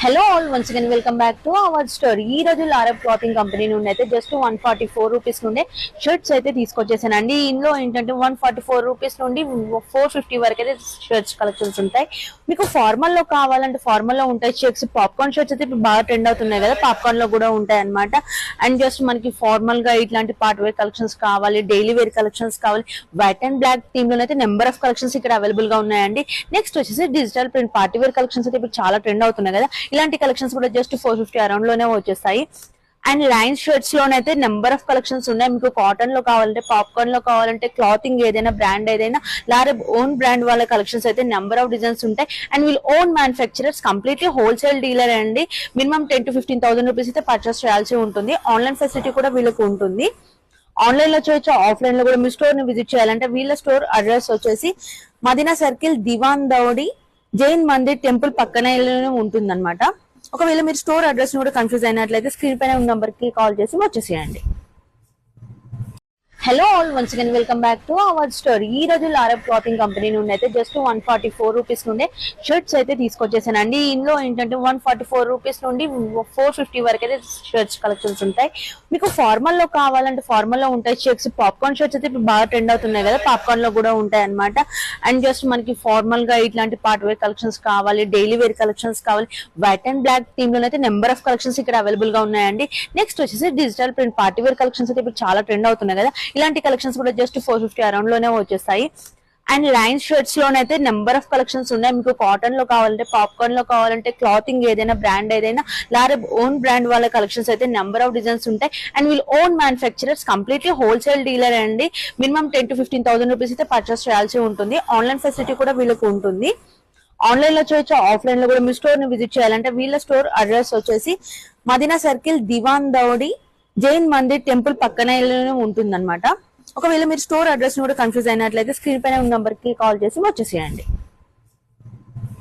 Hello all once again welcome back to our story. ఈ రోజు లారబ్ clothing company నుండి అయితే జస్ట్ 144 రూపీస్ నుండి షర్ట్స్ అయితే తీసుకొచ్చేసానండి. ఇందులో ఏంటంటే 144 రూపీస్ నుండి 450 వరకు అయితే షర్ట్స్ కలెక్షన్స్ ఉంటాయి. మీకు ఫార్మల్ లో కావాలంటే ఫార్మల్ లో ఉంటాయి చెక్స్. పాప్కార్న్ షర్ట్స్ అయితే ఇప్పుడు బాగా ట్రెండ్ అవుతున్నాయి కదా, పాప్కార్న్ లో కూడా ఉంటాయి అనమాట. అండ్ జస్ట్ మనకి ఫార్మల్ గా ఇట్లాంటి పార్ట్ వేర్ కలెక్షన్స్ కావాలి, డైలీ వేర్ కలెక్షన్స్ కావాలి, వైట్ అండ్ బ్లాక్ థీమ్ లో అయితే నెంబర్ ఆఫ్ కలెక్షన్స్ ఇక్కడ అవైలబుల్ గా ఉన్నాయండి. నెక్స్ట్ వచ్చేసి digital print party wear collections అయితే ఇప్పుడు చాలా ట్రెండ్ అవుతున్నాయి కదా, ఇలాంటి కలెక్షన్స్ కూడా జస్ట్ 450 అరౌండ్ లోనే వచ్చేస్తాయి. అండ్ లైన్ షర్ట్స్ లోనైతే నెంబర్ ఆఫ్ కలెక్షన్స్ ఉన్నాయి. మీకు కాటన్ లో కావాలంటే, పాప్కార్న్ లో కావాలంటే, క్లాతింగ్ ఏదైనా బ్రాండ్ ఏదైనా లారబ్ ఓన్ బ్రాండ్ వాళ్ళ కలెక్షన్స్ అయితే నెంబర్ ఆఫ్ డిజైన్స్ ఉంటాయి. అండ్ వీళ్ళు own manufacturers, completely wholesale dealer అండి. మినిమం 10 to 15,000 రూపీస్ అయితే పర్చేస్ చేయాల్సి ఉంటుంది. ఆన్లైన్ ఫెసిలిటీ కూడా వీళ్ళకి ఉంటుంది. ఆన్లైన్ లో చేయొచ్చు, ఆఫ్లైన్ లో కూడా. మీ స్టోర్ ని విజిట్ చేయాలంటే వీళ్ళ స్టోర్ అడ్రస్ వచ్చేసి మదీనా సర్కిల్, దివాన్ దౌడి, జైన్ మందిర్ టెంపుల్ పక్కనే ఉంటుంది అనమాట. ఒకవేళ మీరు స్టోర్ అడ్రస్ ని కూడా కన్ఫ్యూజ్ అయినట్లయితే స్క్రీన్ పైన ఉన్న నంబర్ కి కాల్ చేసి వచ్చేసేయండి. Hello all once again welcome back to our story. ఈ రోజు లారబ్ క్లాతింగ్ కంపెనీ నుండి అయితే జస్ట్ 144 రూపీస్ నుండి షర్ట్స్ అయితే తీసుకొచ్చేసానండి. ఇందులో ఏంటంటే 144 రూపీస్ నుండి 450 వరకు అయితే షర్ట్స్ కలెక్షన్స్ ఉంటాయి. మీకు ఫార్మల్ లో కావాలంటే ఫార్మల్ లో ఉంటాయి చెక్స్. పాప్కార్న్ షర్ట్స్ అయితే ఇప్పుడు బాగా ట్రెండ్ అవుతున్నాయి కదా, పాప్కార్న్ లో కూడా ఉంటాయి అనమాట. అండ్ జస్ట్ మనకి ఫార్మల్ గా ఇట్లాంటి పార్ట్ వేర్ కలెక్షన్స్ కావాలి, డైలీ వేర్ కలెక్షన్స్ కావాలి, వైట్ అండ్ బ్లాక్ థీమ్ లో అయితే నెంబర్ ఆఫ్ కలెక్షన్స్ ఇక్కడ అవైలబుల్ గా ఉన్నాయండి. నెక్స్ట్ వచ్చేసి digital print party wear collections అయితే ఇప్పుడు చాలా ట్రెండ్ అవుతున్నాయి కదా, ఇలాంటి కలెక్షన్స్ కూడా జస్ట్ 450 అరౌండ్ లోనే వచ్చేస్తాయి. అండ్ లైన్ షర్ట్స్ లోనైతే నెంబర్ ఆఫ్ కలెక్షన్స్ ఉన్నాయి. మీకు కాటన్ లో కావాలంటే, పాప్కార్న్ లో కావాలంటే, క్లాతింగ్ ఏదైనా బ్రాండ్ ఏదైనా లారబ్ ఓన్ బ్రాండ్ వాళ్ళ కలెక్షన్స్ అయితే నెంబర్ ఆఫ్ డిజైన్స్ ఉంటాయి. అండ్ వీళ్ళు own manufacturers, completely wholesale dealer అండి. మినిమం 10 to 15,000 రూపీస్ అయితే పర్చేస్ చేయాల్సి ఉంటుంది. ఆన్లైన్ ఫెసిలిటీ కూడా వీళ్ళకి ఉంటుంది. ఆన్లైన్ లో చేయొచ్చు, ఆఫ్లైన్ లో కూడా. మీ స్టోర్ ని విజిట్ చేయాలంటే వీళ్ళ స్టోర్ అడ్రస్ వచ్చేసి మదీనా సర్కిల్, దివాన్ దౌడి, జైన్ మందిర్ టెంపుల్ పక్కనే ఉంటుంది అనమాట. ఒకవేళ మీరు స్టోర్ అడ్రస్ ని కూడా కన్ఫ్యూజ్ అయినట్లయితే స్క్రీన్ పైన ఉన్న నంబర్ కి కాల్ చేసి వచ్చేసేయండి.